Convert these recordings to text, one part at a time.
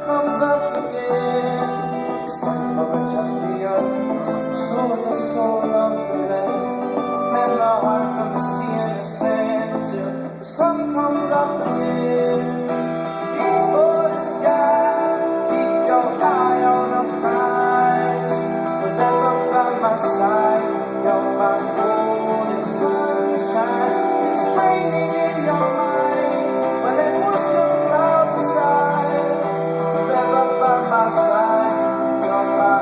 comes up again. It's time for a champion. Soul the soul of the land. Mend the heart from the sea and the sand till the sun comes up again. Reach for the sky, keep your eye on the prize. Forever by my side, you're my golden sunshine. It's raining in your mind, but it was the clouds aside. Forever by my side, you're my.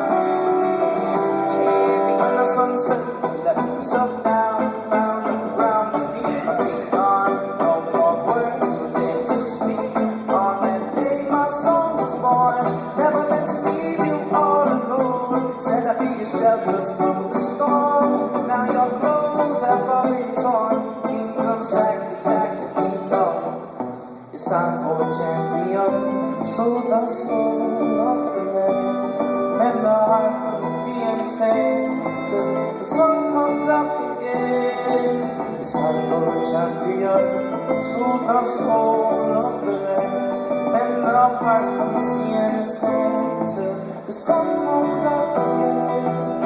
When the sun set, I let myself down, found the ground beneath my feet gone. No more words were there to speak. On that day my song was born. Never meant to leave you all alone. Said I'd be your shelter from the storm. Now your clothes have all been torn. Kingdom sacked, attacked, and kingdom. It's time for a champion. Soul the soul of the land. Mend the heart from the sea and sand till the sun comes up again. It's time for a champion. Soul the soul of the land. Mend the heart from the sea and sand till the sun comes up again.